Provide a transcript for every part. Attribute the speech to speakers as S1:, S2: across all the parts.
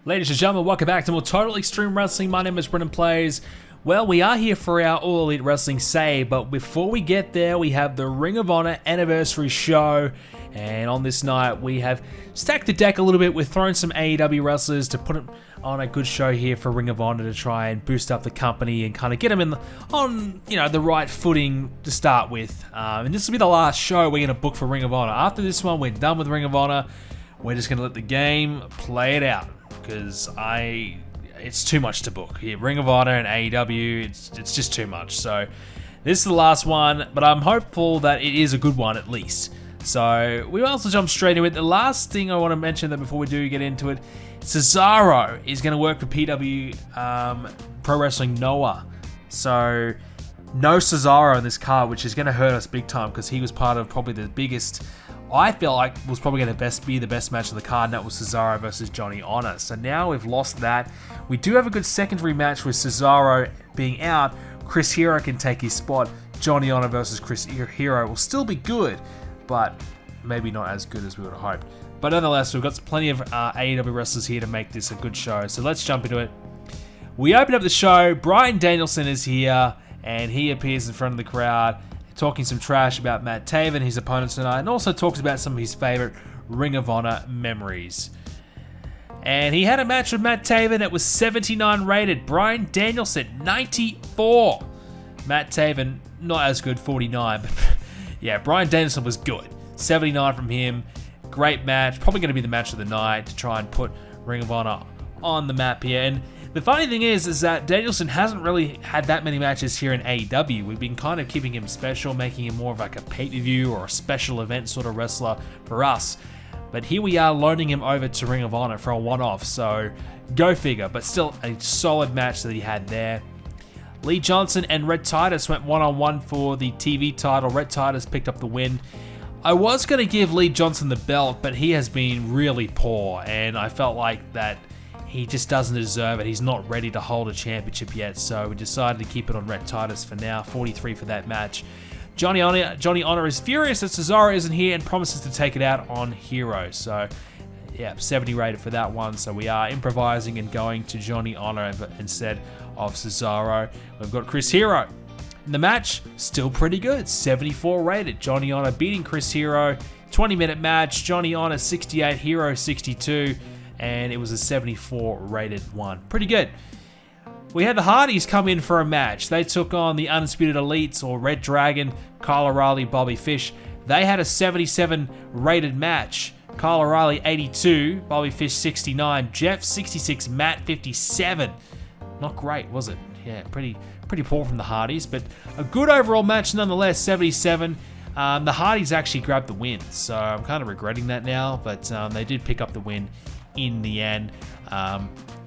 S1: Ladies and gentlemen, welcome back to more Total Extreme Wrestling. My name is Brendan Plays. Well, we are here for our All Elite Wrestling say, but before we get there, we have the Ring of Honor Anniversary Show. And on this night, we have stacked the deck a little bit. We've thrown some AEW wrestlers to put on a good show here for Ring of Honor to try and boost up the company and kind of get them on the right footing to start with. And this will be the last show we're going to book for Ring of Honor. After this one, we're done with Ring of Honor. We're just going to let the game play it out because it's too much to book. Yeah, Ring of Honor and AEW, it's just too much. So this is the last one, but I'm hopeful that it is a good one at least. So we might also jump straight into it. The last thing I want to mention that before we do get into it, Cesaro is going to work for PW Pro Wrestling Noah. So no Cesaro in this card, which is going to hurt us big time because he was part of probably the biggest, I feel like was probably going to be the best match of the card, and that was Cesaro versus Johnny Honor. So now we've lost that. We do have a good secondary match with Cesaro being out. Chris Hero can take his spot. Johnny Honor versus Chris Hero will still be good, but maybe not as good as we would have hoped. But nonetheless, we've got plenty of AEW wrestlers here to make this a good show. So let's jump into it. We open up the show. Bryan Danielson is here, and he appears in front of the crowd, talking some trash about Matt Taven, his opponent tonight, and also talks about some of his favorite Ring of Honor memories. And he had a match with Matt Taven that was 79 rated. Bryan Danielson, 94. Matt Taven, not as good, 49. But yeah, Bryan Danielson was good. 79 from him. Great match. Probably going to be the match of the night to try and put Ring of Honor on the map here. And the funny thing is that Danielson hasn't really had that many matches here in AEW. We've been kind of keeping him special, making him more of like a pay-per-view or a special event sort of wrestler for us. But here we are loaning him over to Ring of Honor for a one-off, so go figure. But still a solid match that he had there. Lee Johnson and Red Titus went one-on-one for the TV title. Red Titus picked up the win. I was going to give Lee Johnson the belt, but he has been really poor, and I felt like that he just doesn't deserve it. He's not ready to hold a championship yet, so we decided to keep it on Red Titus for now. 43 for that match. Johnny Honor is furious that Cesaro isn't here and promises to take it out on Hero. So, yeah, 70 rated for that one. So we are improvising and going to Johnny Honor instead of Cesaro. We've got Chris Hero. In the match, still pretty good. 74 rated. Johnny Honor beating Chris Hero. 20-minute match. Johnny Honor 68, Hero 62. And it was a 74 rated one. Pretty good. We had the Hardys come in for a match. They took on the Undisputed Elites, or Red Dragon, Kyle O'Reilly, Bobby Fish. They had a 77 rated match. Kyle O'Reilly 82, Bobby Fish 69, Jeff 66, Matt 57. Not great, was it? Yeah, pretty poor from the Hardys, but a good overall match nonetheless. 77. The Hardys actually grabbed the win, so I'm kind of regretting that now, but they did pick up the win in the end.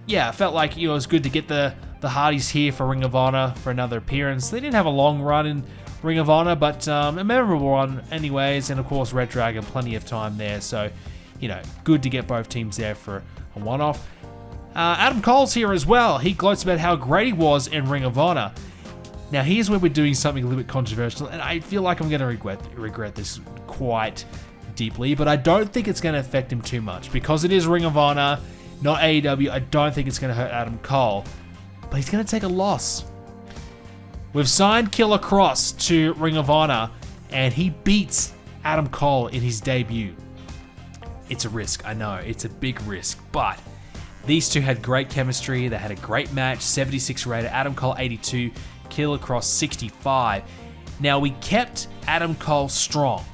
S1: Yeah, I felt like it was good to get the Hardys here for Ring of Honor for another appearance. They didn't have a long run in Ring of Honor, but a memorable one anyways, and of course Red Dragon, plenty of time there, so good to get both teams there for a one-off. Adam Cole's here as well. He gloats about how great he was in Ring of Honor. Now here's where we're doing something a little bit controversial, and I feel like I'm going to regret this quite deeply, but I don't think it's going to affect him too much because it is Ring of Honor, not AEW. I don't think it's going to hurt Adam Cole, but he's going to take a loss. We've signed Killer Cross to Ring of Honor, and he beats Adam Cole in his debut. It's a risk, I know, it's a big risk, but these two had great chemistry. They had a great match. 76 rated, Adam Cole 82, Killer Cross 65. Now we kept Adam Cole strong.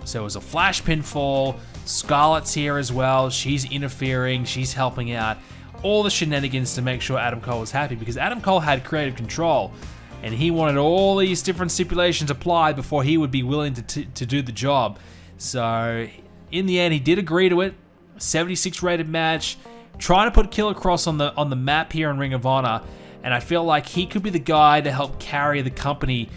S1: So it was a flash pinfall. Scarlett's here as well. She's interfering. She's helping out. All the shenanigans to make sure Adam Cole was happy because Adam Cole had creative control and he wanted all these different stipulations applied before he would be willing to do the job. So in the end, he did agree to it. 76 rated match. Trying to put Killer Cross on the map here in Ring of Honor, and I feel like he could be the guy to help carry the company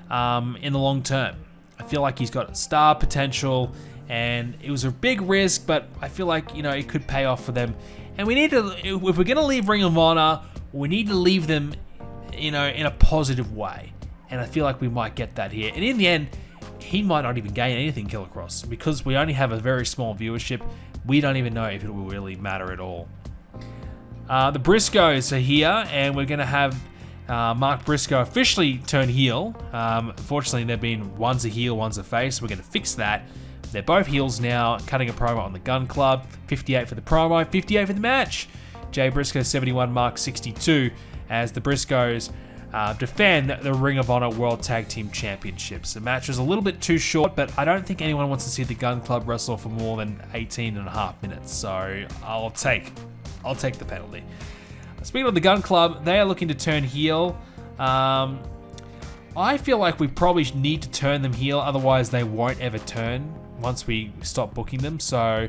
S1: in the long term. I feel like he's got star potential, and it was a big risk, but I feel like it could pay off for them. And we need to, if we're going to leave Ring of Honor, we need to leave them, in a positive way. And I feel like we might get that here. And in the end, he might not even gain anything, Killer Cross, because we only have a very small viewership. We don't even know if it will really matter at all. The Briscoes are here, and we're going to have Mark Briscoe officially turn heel. Unfortunately, one's a heel, one's a face. We're going to fix that. They're both heels now, cutting a promo on the Gun Club. 58 for the promo, 58 for the match. Jay Briscoe 71, Mark 62, as the Briscoes defend the Ring of Honor World Tag Team Championships. The match was a little bit too short, but I don't think anyone wants to see the Gun Club wrestle for more than 18 and a half minutes, so I'll take the penalty. Speaking of the Gun Club, they are looking to turn heel. I feel like we probably need to turn them heel, otherwise they won't ever turn once we stop booking them. So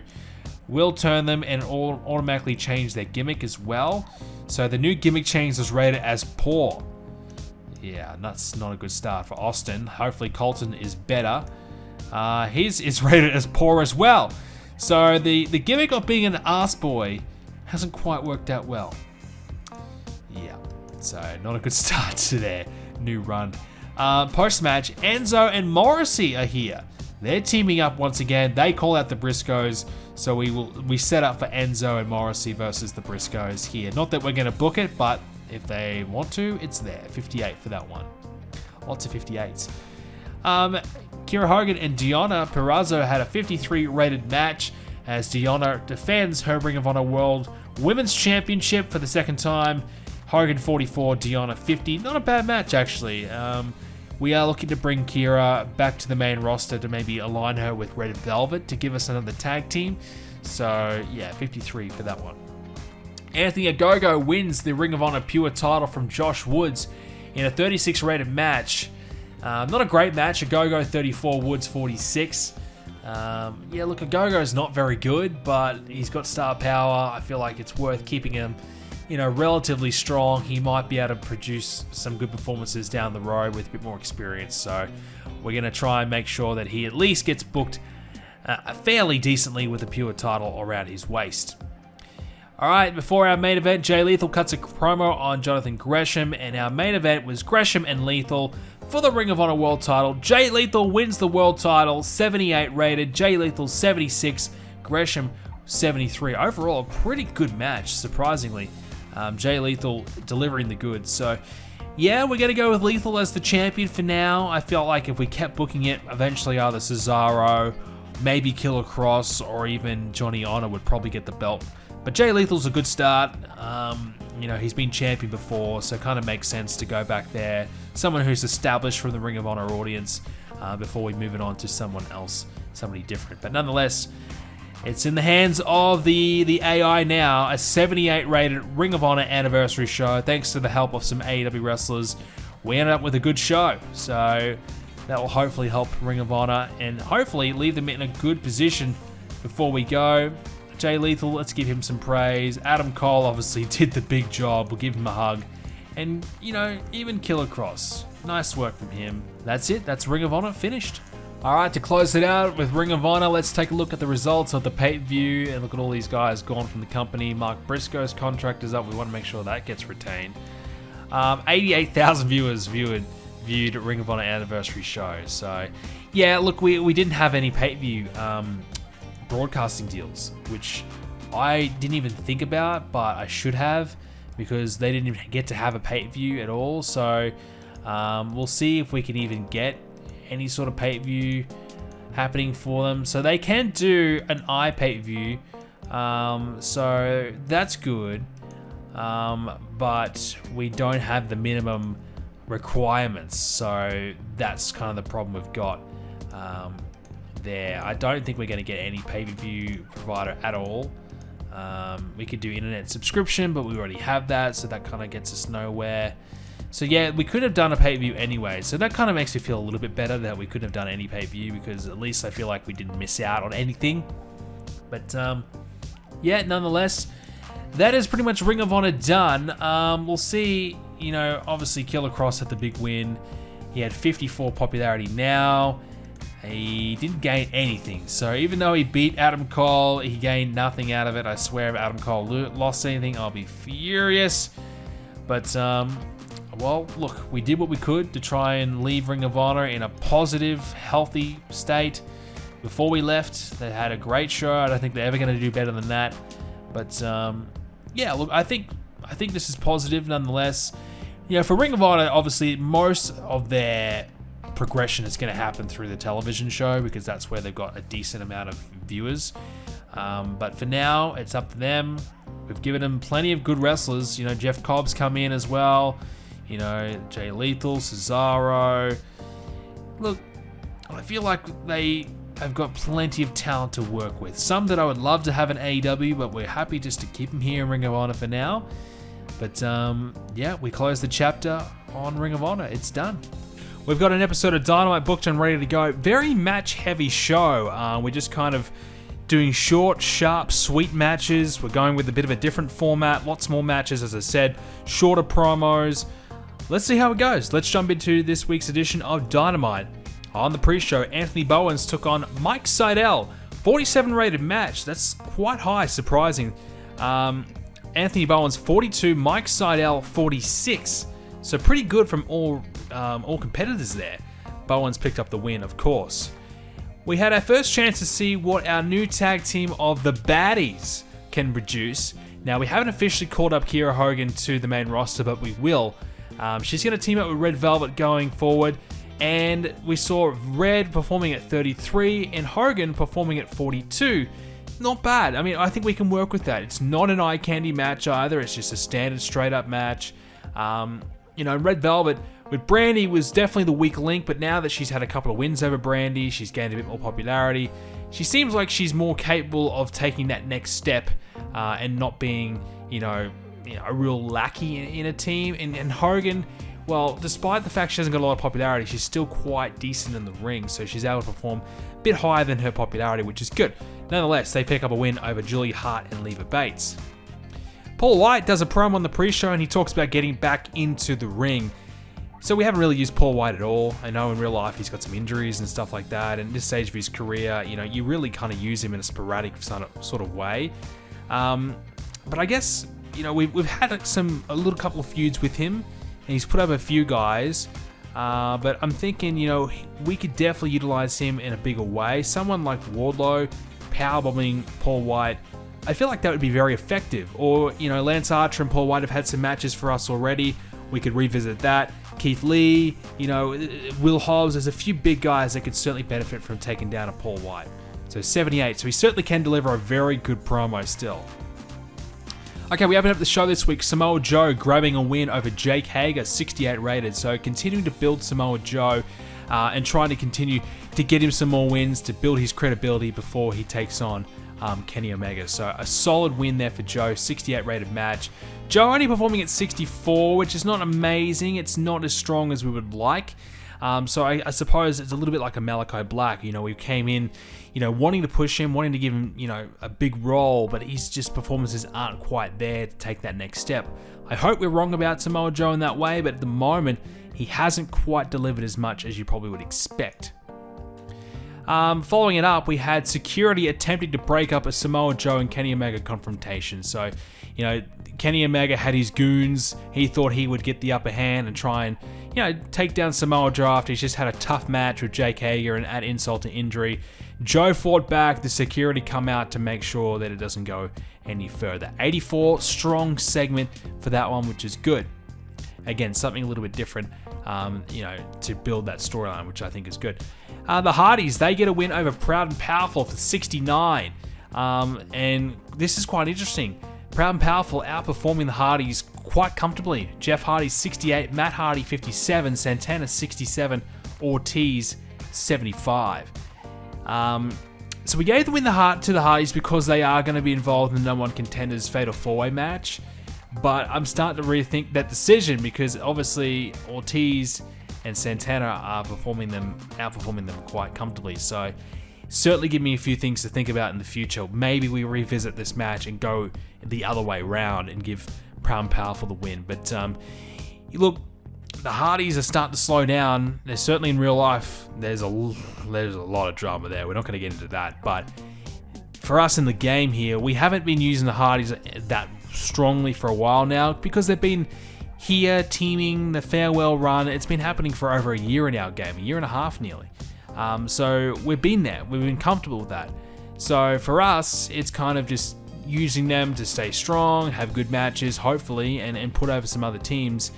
S1: we'll turn them and automatically change their gimmick as well. So the new gimmick change was rated as poor. Yeah, that's not a good start for Austin. Hopefully Colton is better. His is rated as poor as well. So the gimmick of being an ass boy hasn't quite worked out well. Yeah, so not a good start to their new run. Post-match, Enzo and Morrissey are here. They're teaming up once again. They call out the Briscoes, so we set up for Enzo and Morrissey versus the Briscoes here. Not that we're going to book it, but if they want to, it's there. 58 for that one. Lots of 58s. Kira Hogan and Deonna Purrazzo had a 53 rated match as Deonna defends her Ring of Honor World Women's Championship for the second time. Hogan 44, Deonna 50. Not a bad match, actually. We are looking to bring Kira back to the main roster to maybe align her with Red Velvet to give us another tag team. So, yeah, 53 for that one. Anthony Ogogo wins the Ring of Honor Pure title from Josh Woods in a 36 rated match. Not a great match. Ogogo 34, Woods 46. Yeah, look, Ogogo's not very good, but he's got star power. I feel like it's worth keeping him, relatively strong. He might be able to produce some good performances down the road with a bit more experience. So we're going to try and make sure that he at least gets booked fairly decently with a Pure title around his waist. All right, before our main event, Jay Lethal cuts a promo on Jonathan Gresham, and our main event was Gresham and Lethal for the Ring of Honor World title. Jay Lethal wins the world title, 78 rated. Jay Lethal 76, Gresham 73. Overall, a pretty good match, surprisingly. Jay Lethal delivering the goods. So, yeah, we're going to go with Lethal as the champion for now. I felt like if we kept booking it, eventually either Cesaro, maybe Killer Cross, or even Johnny Honor would probably get the belt. But Jay Lethal's a good start. He's been champion before, so it kind of makes sense to go back there. Someone who's established from the Ring of Honor audience before we move it on to someone else, somebody different. But nonetheless, it's in the hands of the AI now, a 78 rated Ring of Honor anniversary show. Thanks to the help of some AEW wrestlers, we ended up with a good show. So that will hopefully help Ring of Honor and hopefully leave them in a good position before we go. Jay Lethal, let's give him some praise. Adam Cole obviously did the big job. We'll give him a hug. And, even Killer Cross. Nice work from him. That's it. That's Ring of Honor finished. Alright, to close it out with Ring of Honor, let's take a look at the results of the pay-per-view and look at all these guys gone from the company. Mark Briscoe's contract is up. We want to make sure that gets retained. 88,000 viewers viewed Ring of Honor anniversary show. So, yeah, look, we didn't have any pay-per-view broadcasting deals, which I didn't even think about, but I should have, because they didn't even get to have a pay-per-view at all. So we'll see if we can even get any sort of pay-per-view happening for them. So they can do an pay-per-view, so that's good, but we don't have the minimum requirements, so that's kind of the problem we've got there. I don't think we're going to get any pay-per-view provider at all. We could do internet subscription, but we already have that, so that kind of gets us nowhere. So yeah, we could have done a pay-per-view anyway, so that kind of makes me feel a little bit better that we couldn't have done any pay-per-view, because at least I feel like we didn't miss out on anything. But yeah, nonetheless, that is pretty much Ring of Honor done. We'll see, obviously Killer Cross had the big win. He had 54 popularity now. He didn't gain anything. So even though he beat Adam Cole, he gained nothing out of it. I swear if Adam Cole lost anything, I'll be furious. But, well, look, we did what we could to try and leave Ring of Honor in a positive, healthy state. Before we left, they had a great show. I don't think they're ever going to do better than that. But, yeah, look, I think this is positive nonetheless. For Ring of Honor, obviously most of their progression is going to happen through the television show because that's where they've got a decent amount of viewers. But for now, it's up to them. We've given them plenty of good wrestlers. Jeff Cobb's come in as well. Jay Lethal, Cesaro. Look, I feel like they have got plenty of talent to work with. Some that I would love to have in AEW, but we're happy just to keep them here in Ring of Honor for now. But we close the chapter on Ring of Honor. It's done. We've got an episode of Dynamite booked and ready to go. Very match-heavy show. We're just kind of doing short, sharp, sweet matches. We're going with a bit of a different format. Lots more matches, as I said. Shorter promos. Let's see how it goes. Let's jump into this week's edition of Dynamite. On the pre-show, Anthony Bowens took on Mike Seidel. 47 rated match. That's quite high, surprising. Anthony Bowens 42, Mike Seidel 46. So pretty good from all competitors there. Bowens picked up the win, of course. We had our first chance to see what our new tag team of the Baddies can produce. Now, we haven't officially called up Kiera Hogan to the main roster, but we will. She's going to team up with Red Velvet going forward. And we saw Red performing at 33 and Hogan performing at 42. Not bad. I mean, I think we can work with that. It's not an eye candy match either. It's just a standard straight up match. Red Velvet with Brandy was definitely the weak link, but now that she's had a couple of wins over Brandy, she's gained a bit more popularity. She seems like she's more capable of taking that next step and not being, a real lackey in a team. And Hogan, well, despite the fact she hasn't got a lot of popularity, she's still quite decent in the ring, so she's able to perform a bit higher than her popularity, which is good. Nonetheless, they pick up a win over Julie Hart and Leva Bates. Paul White does a promo on the pre-show and he talks about getting back into the ring. So we haven't really used Paul White at all. I know in real life he's got some injuries and stuff like that, and at this stage of his career, you really kind of use him in a sporadic sort of way. But I guess, we've had a couple of feuds with him, and he's put up a few guys. But I'm thinking, we could definitely utilize him in a bigger way. Someone like Wardlow powerbombing Paul White, I feel like that would be very effective. Or, Lance Archer and Paul White have had some matches for us already. We could revisit that. Keith Lee, Will Hobbs. There's a few big guys that could certainly benefit from taking down a Paul White. So 78. So he certainly can deliver a very good promo still. Okay, we open up the show this week. Samoa Joe grabbing a win over Jake Hager, 68 rated. So continuing to build Samoa Joe and trying to continue to get him some more wins to build his credibility before he takes on Kenny Omega. So a solid win there for Joe, 68 rated match. Joe only performing at 64, which is not amazing. It's not as strong as we would like. So I suppose it's a little bit like a Malachi Black. We came in, wanting to push him, wanting to give him, a big role, but his just performances aren't quite there to take that next step. I hope we're wrong about Samoa Joe in that way, but at the moment, he hasn't quite delivered as much as you probably would expect. Following it up, we had security attempting to break up a Samoa Joe and Kenny Omega confrontation. So, Kenny Omega had his goons. He thought he would get the upper hand and try and, take down Samoa Joe after he's just had a tough match with Jake Hager and add insult to injury. Joe fought back. The security come out to make sure that it doesn't go any further. 84, strong segment for that one, which is good. Again, something a little bit different, to build that storyline, which I think is good. The Hardys, they get a win over Proud and Powerful for 69. And this is quite interesting. Proud and Powerful outperforming the Hardys quite comfortably. Jeff Hardy 68, Matt Hardy 57, Santana 67, Ortiz 75. So we gave the win to the Hardys because they are going to be involved in the number one contenders Fatal 4-Way match. But I'm starting to rethink that decision because obviously Ortiz and Santana are outperforming them quite comfortably. So certainly give me a few things to think about in the future. Maybe we revisit this match and go the other way around and give Proud and Powerful the win. But look, the Hardys are starting to slow down. They're certainly in real life. There's a lot of drama there. We're not going to get into that. But for us in the game here, we haven't been using the Hardys that strongly for a while now because they've been here teaming the farewell run. It's been happening for over a year in our game, a year and a half nearly. So we've been there. We've been comfortable with that. So for us, it's kind of just using them to stay strong, have good matches, hopefully, and put over some other teams.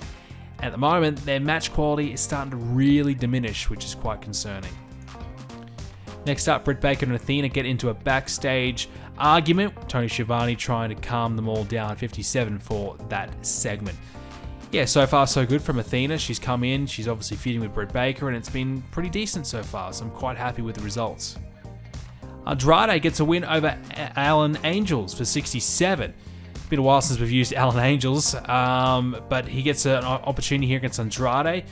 S1: At the moment, their match quality is starting to really diminish, which is quite concerning. Next up, Britt Baker and Athena get into a backstage argument. Tony Schiavone trying to calm them all down. 57 for that segment. Yeah, so far so good from Athena. She's come in, she's obviously feuding with Britt Baker, and it's been pretty decent so far, so I'm quite happy with the results. Andrade gets a win over Alan Angels for 67. Been a while since we've used Alan Angels, but he gets an opportunity here against Andrade.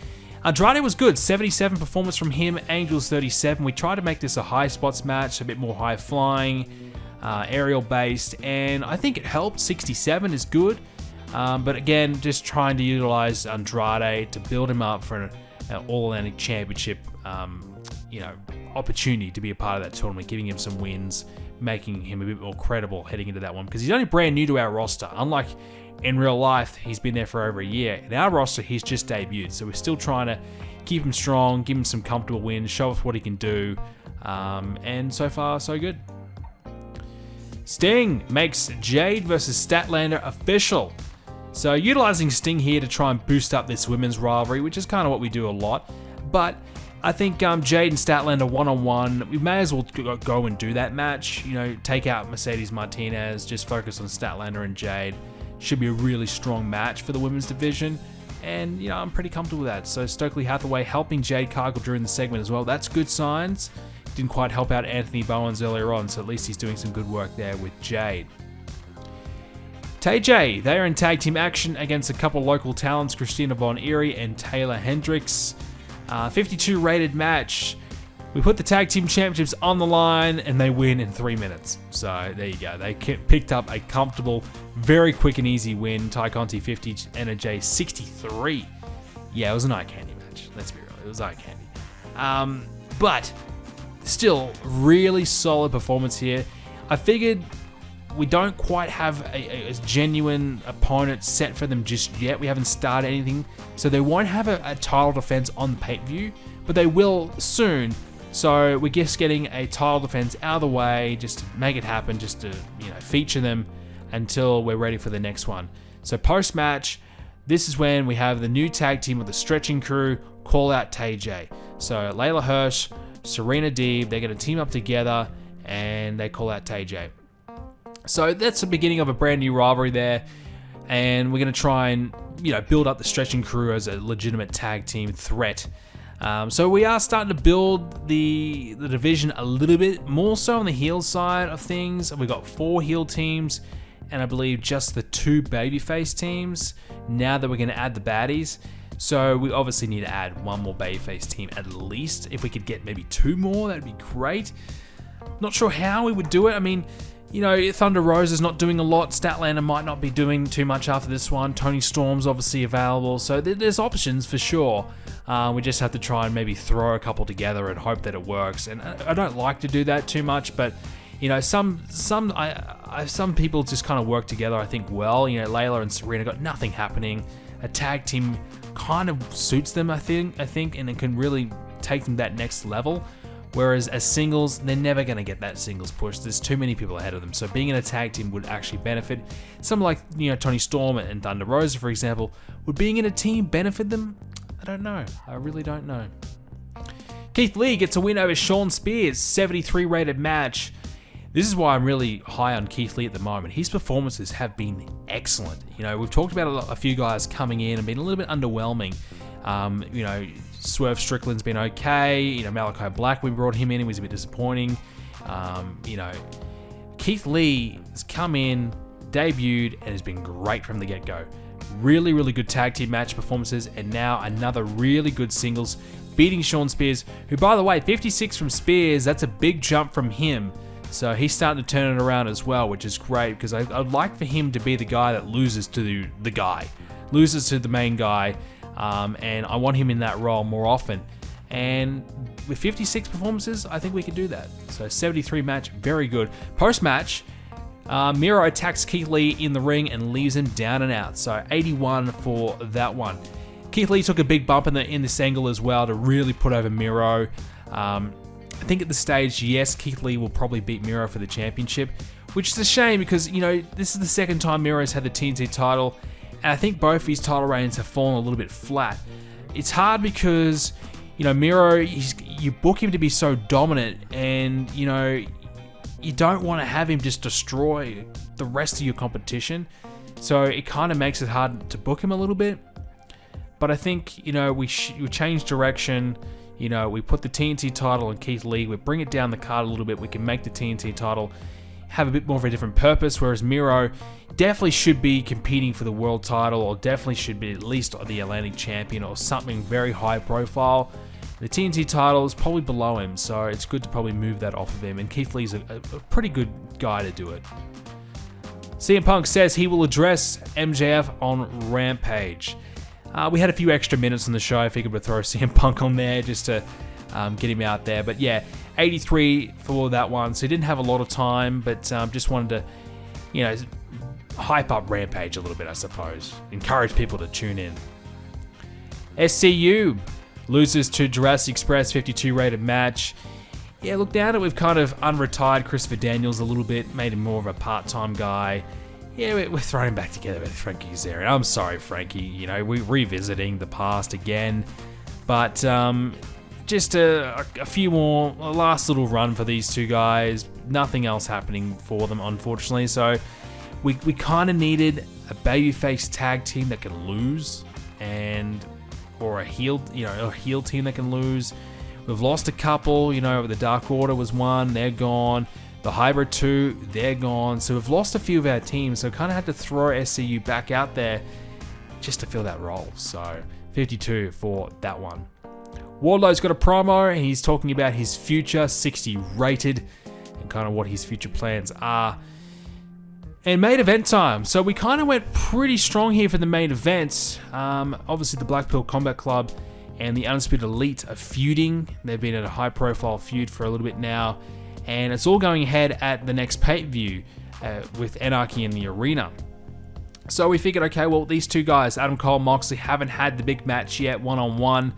S1: Andrade was good, 77 performance from him, Angels 37. We tried to make this a high spots match, a bit more high flying, aerial based, and I think it helped. 67 is good, but again, just trying to utilize Andrade to build him up for an All-Atlantic Championship, opportunity to be a part of that tournament, giving him some wins, making him a bit more credible heading into that one, because he's only brand new to our roster. Unlike in real life, he's been there for over a year. In our roster, he's just debuted, so we're still trying to keep him strong, give him some comfortable wins, show us what he can do, and so far, so good. Sting makes Jade versus Statlander official. So utilizing Sting here to try and boost up this women's rivalry, which is kind of what we do a lot, but I think Jade and Statlander one-on-one, we may as well go and do that match. Take out Mercedes Martinez, just focus on Statlander and Jade. Should be a really strong match for the women's division, and I'm pretty comfortable with that. So Stokely Hathaway helping Jade Cargill during the segment as well. That's good signs. Didn't quite help out Anthony Bowens earlier on, so at least he's doing some good work there with Jade. TJ, they are in tag team action against a couple local talents, Christina Von Eerie and Taylor Hendricks. 52 rated match. We put the tag team championships on the line and they win in 3 minutes. So there you go. They picked up a comfortable, very quick and easy win. Ty Conti 50, NJ 63. Yeah, it was an eye candy match. Let's be real. It was eye candy. But still, really solid performance here. I figured we don't quite have a genuine opponent set for them just yet. We haven't started anything. So they won't have a title defense on the pay-per-view, but they will soon. So we're just getting a title defense out of the way just to make it happen, just to feature them until we're ready for the next one. So post-match, this is when we have the new tag team with the Stretching Crew call out TJ. So Layla Hirsch, Serena Deeb, they're going to team up together and they call out TJ. So that's the beginning of a brand new rivalry there, and we're going to try and build up the Stretching Crew as a legitimate tag team threat. So we are starting to build the division a little bit more so on the heel side of things. We've got 4 heel teams, and I believe just the 2 babyface teams. Now that we're going to add the baddies, so we obviously need to add 1 more babyface team at least. If we could get maybe 2 more, that'd be great. Not sure how we would do it. I mean, Thunder Rosa's not doing a lot. Statlander might not be doing too much after this one. Tony Storm's obviously available. So there's options for sure. We just have to try and maybe throw a couple together and hope that it works. And I don't like to do that too much, but some people just kind of work together, I think, well. Layla and Serena got nothing happening. A tag team kind of suits them, I think, and it can really take them that next level. Whereas as singles, they're never going to get that singles push. There's too many people ahead of them. So being in a tag team would actually benefit. Someone like Tony Storm and Thunder Rosa, for example, would being in a team benefit them? I don't know. I really don't know. Keith Lee gets a win over Shawn Spears, 73 rated match. This is why I'm really high on Keith Lee at the moment. His performances have been excellent. We've talked about a few guys coming in and been a little bit underwhelming. Swerve Strickland's been okay. Malachi Black, we brought him in, he was a bit disappointing. Keith Lee has come in, debuted, and has been great from the get-go. Really, really good tag team match performances, and now another really good singles, beating Shawn Spears, who, by the way, 56 from Spears, that's a big jump from him. So he's starting to turn it around as well, which is great, because I'd like for him to be the guy that loses to the guy, loses to the main guy. And I want him in that role more often. And with 56 performances, I think we can do that. So 73 match, very good. Post-match, Miro attacks Keith Lee in the ring and leaves him down and out. So 81 for that one. Keith Lee took a big bump in this angle as well to really put over Miro. I think at the stage, yes, Keith Lee will probably beat Miro for the championship. which is a shame because, this is the second time Miro's had the TNT title, and I think both his title reigns have fallen a little bit flat. It's hard because, Miro, you book him to be so dominant, and, you don't want to have him just destroy the rest of your competition. So it kind of makes it hard to book him a little bit. But I think, we change direction. We put the TNT title on Keith Lee. We bring it down the card a little bit. We can make the TNT title have a bit more of a different purpose, whereas Miro definitely should be competing for the world title, or definitely should be at least the Atlantic champion or something very high profile. The TNT title is probably below him, so it's good to probably move that off of him, and Keith Lee's a pretty good guy to do it. CM Punk says he will address MJF on Rampage. We had a few extra minutes on the show. I figured we'd throw CM Punk on there just to get him out there. But yeah, 83 for that one. So he didn't have a lot of time, but just wanted to, hype up Rampage a little bit, I suppose. Encourage people to tune in. SCU loses to Jurassic Express 52 rated match. Yeah, look, now that we've kind of unretired Christopher Daniels a little bit, made him more of a part-time guy. Yeah, we're throwing him back together with Frankie Kazarian. I'm sorry, Frankie. We're revisiting the past again. But just a few more, a last little run for these two guys. Nothing else happening for them, unfortunately. So we kind of needed a babyface tag team that can lose, or a heel team that can lose. We've lost a couple. The Dark Order was one. They're gone. The Hybrid 2, they're gone. So we've lost a few of our teams. So kind of had to throw SCU back out there just to fill that role. So 52 for that one. Wardlow's got a promo, and he's talking about his future, 60 rated, and kind of what his future plans are. And main event time. So we kind of went pretty strong here for the main events. Obviously, the Blackpool Combat Club and the Undisputed Elite are feuding. They've been in a high-profile feud for a little bit now. And it's all going ahead at the next pay-per-view with Anarchy in the Arena. So we figured, okay, well, these two guys, Adam Cole and Moxley, haven't had the big match yet, one-on-one.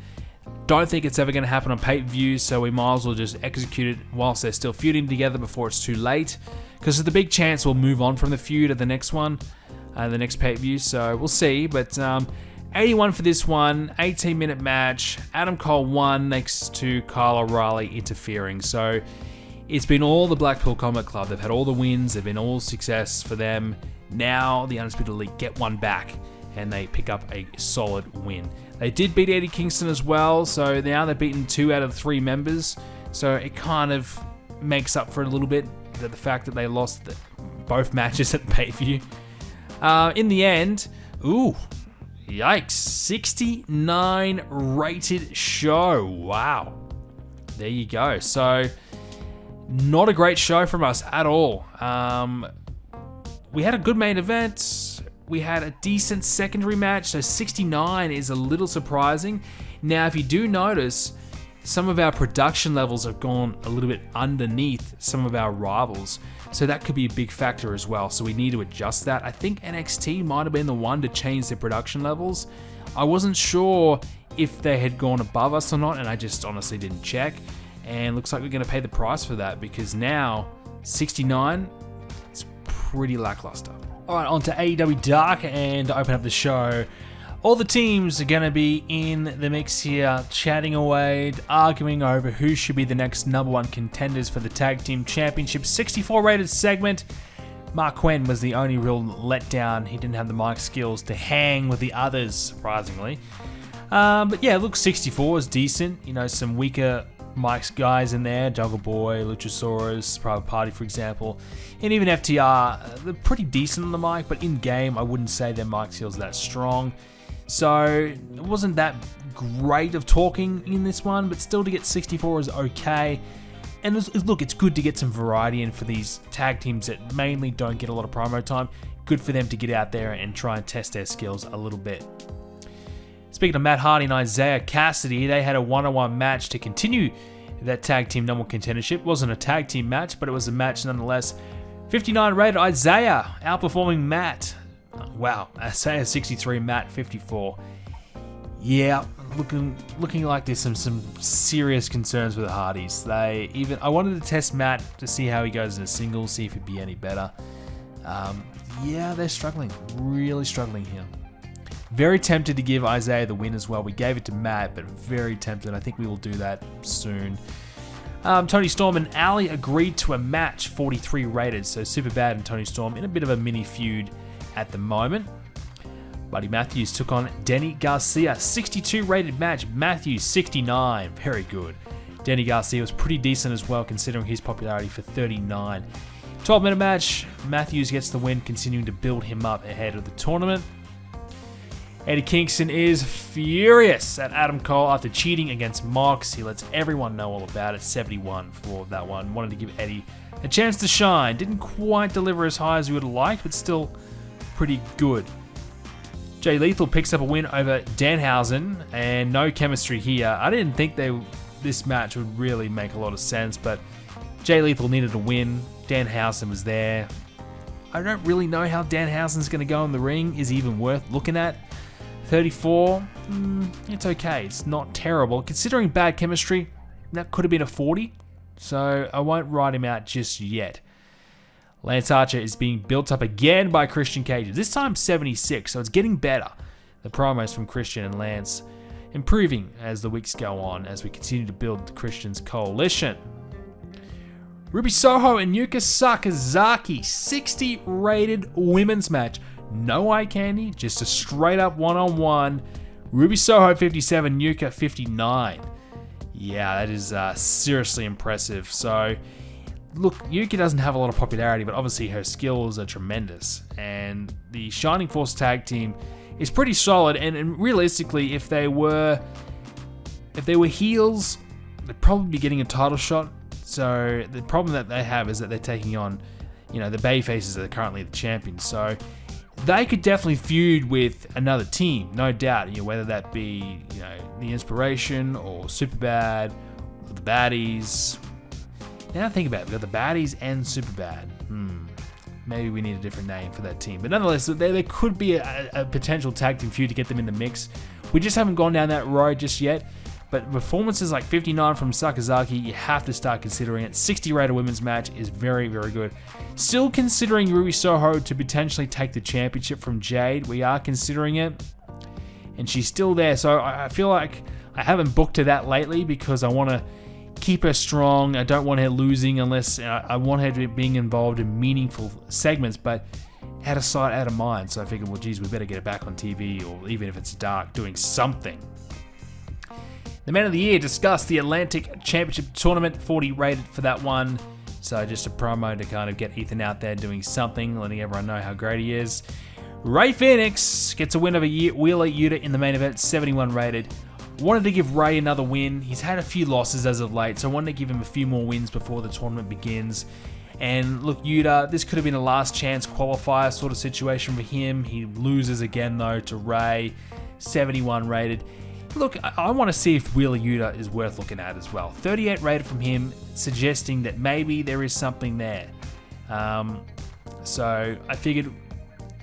S1: Don't think it's ever going to happen on pay-per-view, so we might as well just execute it whilst they're still feuding together before it's too late. Because there's the big chance we'll move on from the feud at the next one, the next pay-per-view, so we'll see. But 81 for this one, 18-minute match. Adam Cole won next to Kyle O'Reilly interfering. So it's been all the Blackpool Combat Club. They've had all the wins. They've been all success for them. Now the Undisputed Elite get one back, and they pick up a solid win. They did beat Eddie Kingston as well, so now they've beaten 2 out of 3 members. So it kind of makes up for it a little bit, the fact that they lost both matches at the pay-per-view. In the end, yikes, 69 rated show. Wow. There you go. So not a great show from us at all. We had a good main event. We had a decent secondary match, so 69 is a little surprising. Now, if you do notice, some of our production levels have gone a little bit underneath some of our rivals, so that could be a big factor as well, so we need to adjust that. I think NXT might have been the one to change their production levels. I wasn't sure if they had gone above us or not, and I just honestly didn't check, and looks like we're going to pay the price for that, because now, 69, it's pretty lackluster. Alright, on to AEW Dark, and to open up the show, all the teams are going to be in the mix here, chatting away, arguing over who should be the next number one contenders for the Tag Team Championship. 64 rated segment. Mark Quinn was the only real letdown. He didn't have the mic skills to hang with the others, surprisingly. But yeah, look, 64 is decent. Some weaker Mike's guys in there, Jungle Boy, Luchasaurus, Private Party, for example, and even FTR. They're pretty decent on the mic, but in game, I wouldn't say their mic skills that strong. So it wasn't that great of talking in this one, but still to get 64 is okay. And look, it's good to get some variety in for these tag teams that mainly don't get a lot of promo time. Good for them to get out there and try and test their skills a little bit. Speaking of Matt Hardy and Isaiah Cassidy, they had a one-on-one match to continue that tag team number one contendership. It wasn't a tag team match, but it was a match nonetheless. 59 rated Isaiah outperforming Matt. Wow, Isaiah 63, Matt 54. Yeah, looking like there's some serious concerns with the Hardys. I wanted to test Matt to see how he goes in a singles, see if he'd be any better. Yeah, they're struggling, really struggling here. Very tempted to give Isaiah the win as well. We gave it to Matt, but very tempted. I think we will do that soon. Tony Storm and Ali agreed to a match, 43 rated, so Superbad and Tony Storm in a bit of a mini feud at the moment. Buddy Matthews took on Denny Garcia, 62 rated match, Matthews 69, very good. Denny Garcia was pretty decent as well considering his popularity for 39. 12-minute match, Matthews gets the win, continuing to build him up ahead of the tournament. Eddie Kingston is furious at Adam Cole after cheating against Mox. He lets everyone know all about it. 71 for that one. Wanted to give Eddie a chance to shine. Didn't quite deliver as high as we would have liked, but still pretty good. Jay Lethal picks up a win over Danhausen, and no chemistry here. I didn't think this match would really make a lot of sense, but Jay Lethal needed a win. Danhausen was there. I don't really know how Danhausen's going to go in the ring. Is he even worth looking at? 34, it's okay. It's not terrible. Considering bad chemistry, that could have been a 40, so I won't write him out just yet. Lance Archer is being built up again by Christian Cage, this time 76, so it's getting better. The promos from Christian and Lance improving as the weeks go on, as we continue to build Christian's coalition. Ruby Soho and Yuka Sakazaki, 60 rated women's match. No eye candy, just a straight up one-on-one. Ruby Soho 57, Yuka 59. Yeah, that is seriously impressive. So, look, Yuka doesn't have a lot of popularity, but obviously her skills are tremendous. And the Shining Force tag team is pretty solid. And realistically, if they were heels, they'd probably be getting a title shot. So the problem that they have is that they're taking on, the babyfaces that are currently the champions. So they could definitely feud with another team, no doubt. Whether that be, the Inspiration or Superbad or the Baddies. Now think about it, we've got the Baddies and Superbad. Maybe we need a different name for that team. But nonetheless, there could be a potential tag team feud to get them in the mix. We just haven't gone down that road just yet. But performances like 59 from Sakazaki, you have to start considering it. 60 rated women's match is very, very good. Still considering Ruby Soho to potentially take the championship from Jade. We are considering it. And she's still there. So I feel like I haven't booked her that lately because I want to keep her strong. I don't want her losing unless I want her to be being involved in meaningful segments. But out of sight, out of mind. So I figured, well, geez, we better get her back on TV, or even if it's Dark, doing something. The Man of the Year discussed the Atlantic Championship Tournament, 40 rated for that one. So just a promo to kind of get Ethan out there doing something, letting everyone know how great he is. Ray Phoenix gets a win over Wheeler Yuta in the main event, 71 rated. Wanted to give Ray another win. He's had a few losses as of late, so I wanted to give him a few more wins before the tournament begins. And look, Yuta, this could have been a last chance qualifier sort of situation for him. He loses again though to Ray, 71 rated. Look, I want to see if Wheeler Yuta is worth looking at as well. 38 rated from him, suggesting that maybe there is something there. So I figured,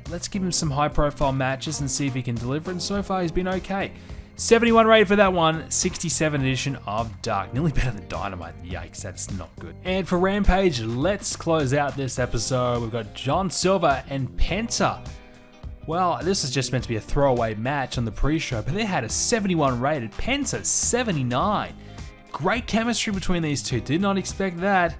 S1: let's give him some high-profile matches and see if he can deliver. And so far, he's been okay. 71 rated for that one, 67 edition of Dark. Nearly better than Dynamite. Yikes, that's not good. And for Rampage, let's close out this episode. We've got John Silver and Penta. Well, this is just meant to be a throwaway match on the pre-show, but they had a 71 rated. Penta, 79. Great chemistry between these two. Did not expect that.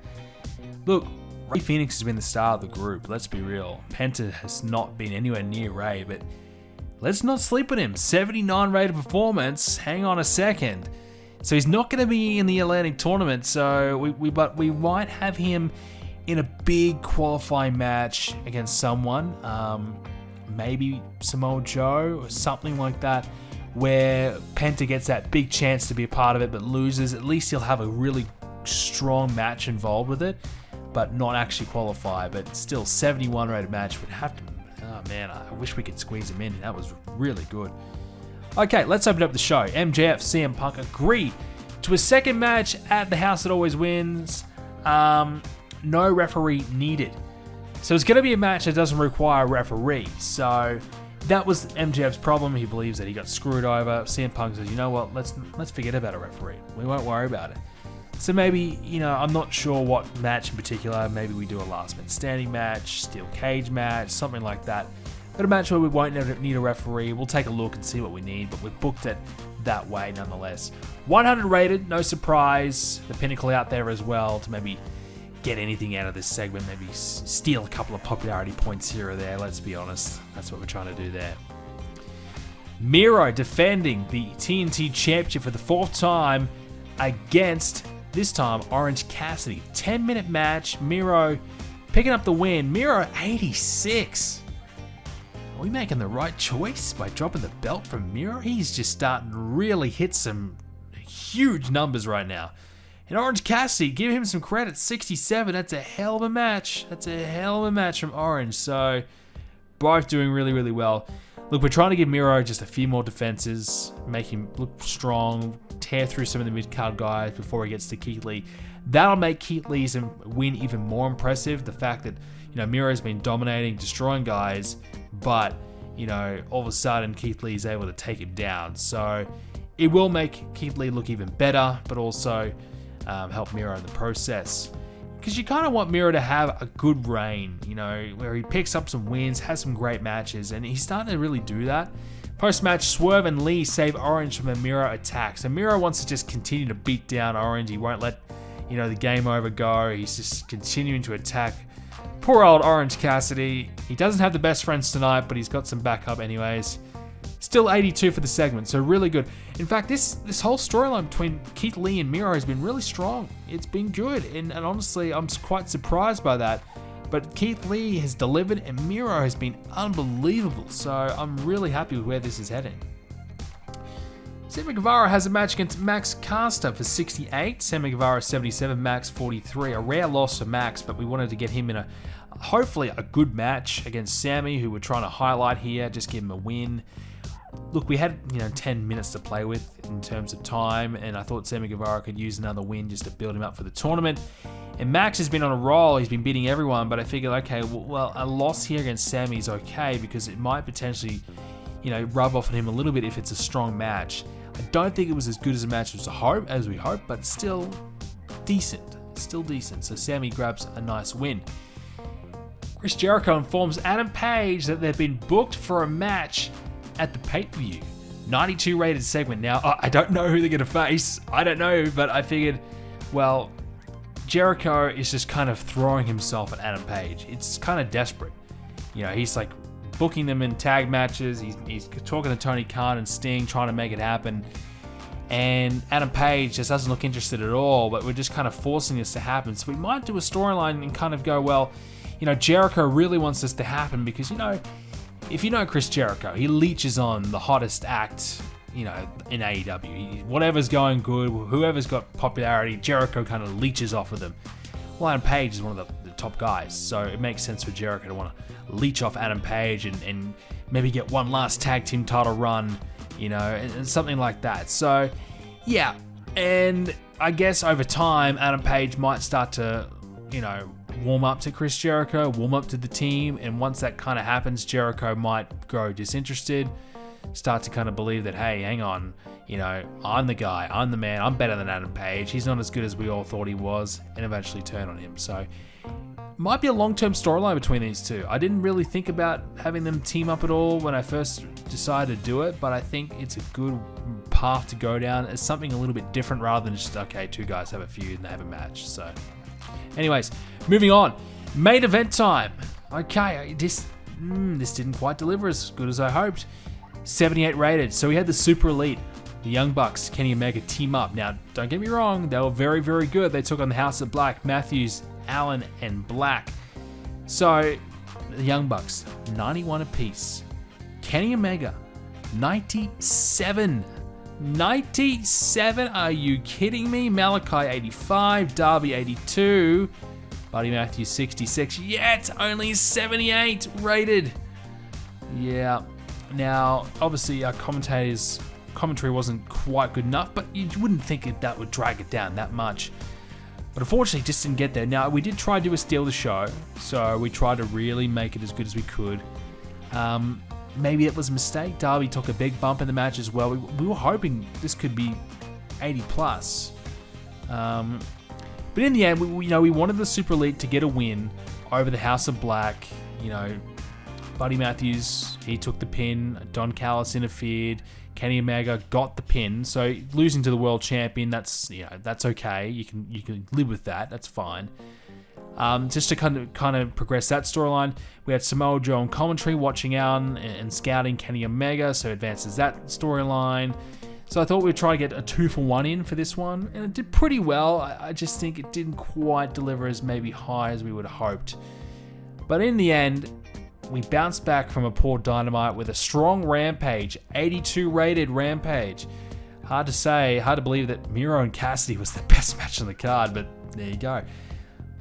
S1: Look, Ray Phoenix has been the star of the group. Let's be real. Penta has not been anywhere near Ray, but let's not sleep on him. 79 rated performance. Hang on a second. So he's not going to be in the Atlantic tournament, so we might have him in a big qualifying match against someone. Maybe Samoa Joe or something like that, where Penta gets that big chance to be a part of it but loses. At least he'll have a really strong match involved with it, but not actually qualify. But still, 71 rated match would have to... Oh man, I wish we could squeeze him in. That was really good. Okay, let's open up the show. MJF, CM Punk agree to a second match at the House That Always Wins. No referee needed. So it's going to be a match that doesn't require a referee. So that was MJF's problem. He believes that he got screwed over. CM Punk says, you know what, let's forget about a referee. We won't worry about it. So maybe, I'm not sure what match in particular. Maybe we do a last man standing match, steel cage match, something like that. But a match where we won't need a referee. We'll take a look and see what we need, but we've booked it that way nonetheless. 100 rated, no surprise. The Pinnacle out there as well to maybe get anything out of this segment. Maybe steal a couple of popularity points here or there. Let's be honest. That's what we're trying to do there. Miro defending the TNT Championship for the 4th time against, this time, Orange Cassidy. 10-minute match. Miro picking up the win. Miro 86. Are we making the right choice by dropping the belt from Miro? He's just starting to really hit some huge numbers right now. And Orange Cassidy, give him some credit, 67. That's a hell of a match. That's a hell of a match from Orange. So, both doing really, really well. Look, we're trying to give Miro just a few more defenses, make him look strong, tear through some of the mid-card guys before he gets to Keith Lee. That'll make Keith Lee's win even more impressive. The fact that, Miro's been dominating, destroying guys, but, all of a sudden Keith Lee's able to take him down. So, it will make Keith Lee look even better, but also help Miro in the process. Because you kind of want Miro to have a good reign, where he picks up some wins, has some great matches, and he's starting to really do that. Post-match, Swerve and Lee save Orange from a Miro attack. So Miro wants to just continue to beat down Orange. He won't let, the game over go. He's just continuing to attack poor old Orange Cassidy. He doesn't have the best friends tonight, but he's got some backup anyways. Still 82 for the segment, so really good. In fact, this whole storyline between Keith Lee and Miro has been really strong. It's been good, and honestly, I'm quite surprised by that. But Keith Lee has delivered, and Miro has been unbelievable, so I'm really happy with where this is heading. Sammy Guevara has a match against Max Caster for 68. Sammy Guevara 77, Max 43. A rare loss for Max, but we wanted to get him in hopefully a good match against Sammy, who we're trying to highlight here, just give him a win. Look, we had 10 minutes to play with in terms of time, and I thought Sammy Guevara could use another win just to build him up for the tournament. And Max has been on a roll. He's been beating everyone, but I figured, okay, well, a loss here against Sammy is okay because it might potentially, rub off on him a little bit if it's a strong match. I don't think it was as good as a match as we hoped, but still decent. Still decent. So Sammy grabs a nice win. Chris Jericho informs Adam Page that they've been booked for a match at the pay-per-view. 92 rated segment. Now, I don't know who they're going to face. I don't know, but I figured, well, Jericho is just kind of throwing himself at Adam Page. It's kind of desperate. He's like booking them in tag matches. He's talking to Tony Khan and Sting, trying to make it happen. And Adam Page just doesn't look interested at all, but we're just kind of forcing this to happen. So we might do a storyline and kind of go, well, Jericho really wants this to happen because, if you know Chris Jericho, he leeches on the hottest act, in AEW. Whatever's going good, whoever's got popularity, Jericho kind of leeches off of them. Well, Adam Page is one of the top guys, so it makes sense for Jericho to want to leech off Adam Page and maybe get one last tag team title run, and something like that. So, yeah, and I guess over time, Adam Page might start to, warm up to Chris Jericho, warm up to the team, and once that kind of happens, Jericho might grow disinterested, start to kind of believe that, hey, hang on, I'm the guy, I'm the man, I'm better than Adam Page, he's not as good as we all thought he was, and eventually turn on him. So, might be a long-term storyline between these two. I didn't really think about having them team up at all when I first decided to do it, but I think it's a good path to go down as something a little bit different rather than just, okay, two guys have a feud and they have a match. So, anyways, moving on. Main event time. Okay, this didn't quite deliver as good as I hoped. 78 rated. So we had the Super Elite, the Young Bucks, Kenny Omega team up. Now, don't get me wrong, they were very, very good. They took on the House of Black, Matthews, Allen, and Black. So, the Young Bucks, 91 apiece. Kenny Omega, 97. 97? Are you kidding me? Malachi, 85. Darby, 82. Buddy Matthews, 66. Yet, only 78 rated. Yeah. Now, obviously, our commentary wasn't quite good enough, but you wouldn't think that would drag it down that much. But unfortunately, just didn't get there. Now, we did try to do a steal the show, so we tried to really make it as good as we could. maybe it was a mistake. Darby took a big bump in the match as well. We were hoping this could be 80 plus. But in the end, we wanted the Super Elite to get a win over the House of Black. Buddy Matthews, he took the pin. Don Callis interfered. Kenny Omega got the pin. So losing to the world champion, that's okay. You can live with that. That's fine. Just to kind of progress that storyline, we had Samoa Joe on commentary watching out and scouting Kenny Omega, so advances that storyline. So I thought we'd try to get a 2-for-1 in for this one, and it did pretty well. I just think it didn't quite deliver as maybe high as we would have hoped. But in the end, we bounced back from a poor Dynamite with a strong Rampage, 82 rated Rampage. Hard to believe that Miro and Cassidy was the best match on the card, but there you go.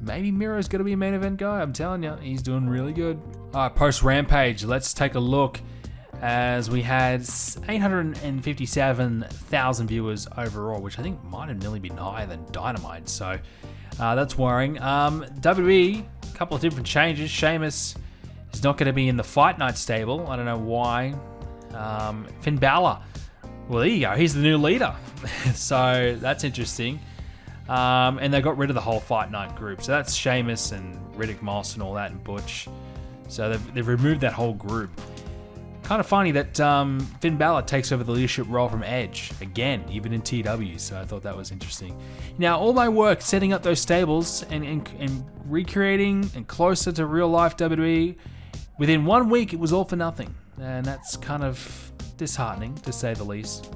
S1: Maybe Miro's going to be a main event guy. I'm telling you, he's doing really good. All right, post Rampage, let's take a look, as we had 857,000 viewers overall, which I think might have nearly been higher than Dynamite, so that's worrying. WWE, a couple of different changes. Sheamus is not going to be in the Fight Night stable. I don't know why. Finn Balor, well, there you go. He's the new leader. So that's interesting. And they got rid of the whole Fight Night group. So that's Sheamus and Riddick Moss and all that, and Butch. So they've removed that whole group. Kind of funny that Finn Balor takes over the leadership role from Edge, again, even in TW, so I thought that was interesting. Now, all my work setting up those stables and recreating and closer to real-life WWE, within 1 week, it was all for nothing. And that's kind of disheartening, to say the least.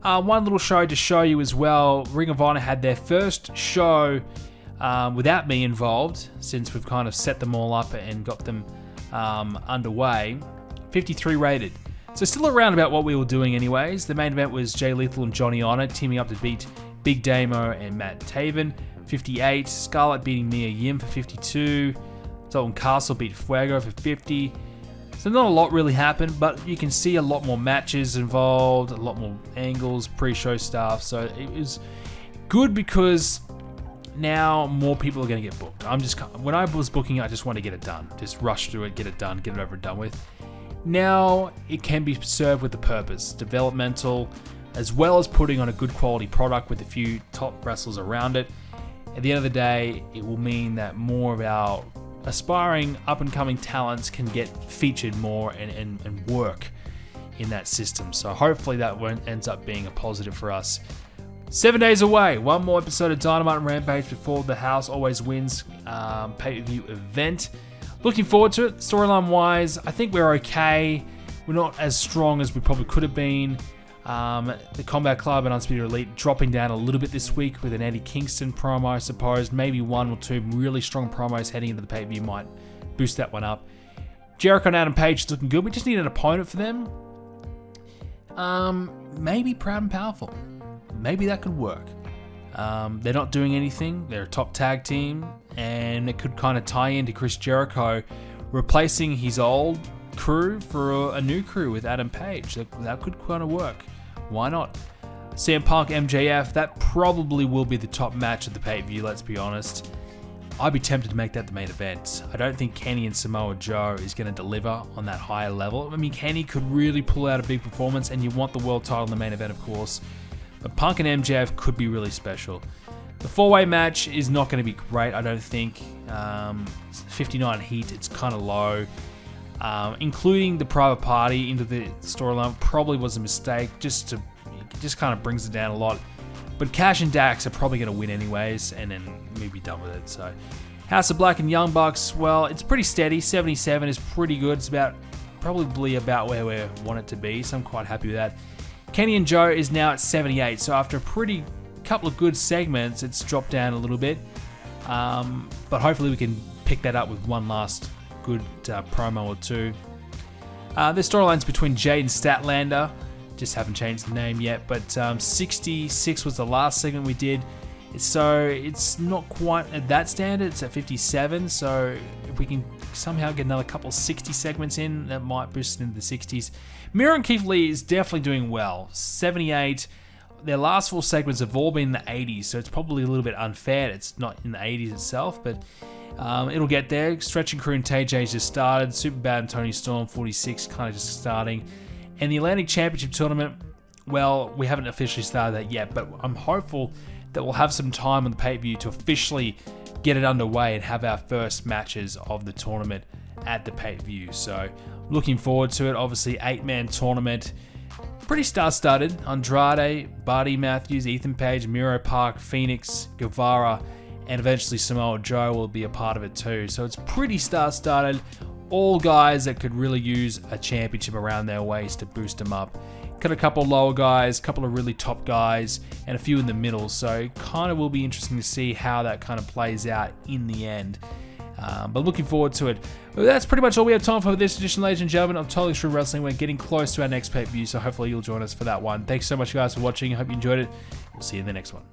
S1: One little show to show you as well, Ring of Honor had their first show without me involved, since we've kind of set them all up and got them underway. 53 rated. So still around about what we were doing anyways. The main event was Jay Lethal and Johnny Honor teaming up to beat Big Damo and Matt Taven. 58. Scarlett beating Mia Yim for 52. Dalton Castle beat Fuego for 50. So not a lot really happened, but you can see a lot more matches involved, a lot more angles, pre-show stuff. So it was good because now more people are going to get booked. When I was booking, I just want to get it done. Just rush through it, get it done, get it over and done with. Now it can be served with a purpose, developmental, as well as putting on a good quality product with a few top wrestlers around it. At the end of the day, it will mean that more of our aspiring up-and-coming talents can get featured more and work in that system. So hopefully that ends up being a positive for us. 7 days away, one more episode of Dynamite and Rampage before the House Always Wins pay-per-view event. Looking forward to it. Storyline-wise, I think we're okay. We're not as strong as we probably could have been. The Combat Club and Undisputed Elite dropping down a little bit this week with an Eddie Kingston promo, I suppose. Maybe one or two really strong promos heading into the pay-per-view might boost that one up. Jericho and Adam Page is looking good. We just need an opponent for them. Maybe Proud and Powerful. Maybe that could work. They're not doing anything. They're a top tag team, and it could kind of tie into Chris Jericho replacing his old crew for a new crew with Adam Page. That could kind of work. Why not? CM Punk MJF, that probably will be the top match of the pay-per-view, let's be honest. I'd be tempted to make that the main event. I don't think Kenny and Samoa Joe is going to deliver on that higher level. I mean, Kenny could really pull out a big performance, and you want the world title in the main event, of course. But Punk and MJF could be really special. The four-way match is not going to be great, I don't think. 59 heat, it's kind of low. Including the private party into the storyline probably was a mistake. Just kind of brings it down a lot. But Cash and Dax are probably going to win anyways, and then we'll be done with it. So, House of Black and Young Bucks, well, it's pretty steady. 77 is pretty good. It's probably about where we want it to be, so I'm quite happy with that. Kenny and Joe is now at 78, so after a pretty couple of good segments, it's dropped down a little bit. But hopefully we can pick that up with one last good promo or two. The storylines between Jade and Statlander, just haven't changed the name yet, but 66 was the last segment we did, so it's not quite at that standard. It's at 57, so if we can somehow get another couple 60 segments in, that might boost it into the 60s. Miro and Keith Lee is definitely doing well. 78. Their last four segments have all been in the 80s, so it's probably a little bit unfair. It's not in the 80s itself, but It'll get there. Stretching Crew and TJ's just started. Superbad and Tony Storm 46 kind of just starting. And the Atlantic Championship Tournament, well, we haven't officially started that yet, but I'm hopeful that we'll have some time on the pay-per-view to officially get it underway and have our first matches of the tournament at the pay-per-view. So looking forward to it. Obviously, 8-man tournament. Pretty star-studded. Andrade, Buddy Matthews, Ethan Page, Miro Park, Phoenix, Guevara, and eventually Samoa Joe will be a part of it too. So it's pretty star-studded. All guys that could really use a championship around their waist to boost them up. Got a couple of lower guys, a couple of really top guys, and a few in the middle. So it kind of will be interesting to see how that kind of plays out in the end. But looking forward to it. But that's pretty much all we have time for this edition, ladies and gentlemen, of Totally True Wrestling. We're getting close to our next pay-per-view, so hopefully you'll join us for that one. Thanks so much, guys, for watching. I hope you enjoyed it. We'll see you in the next one.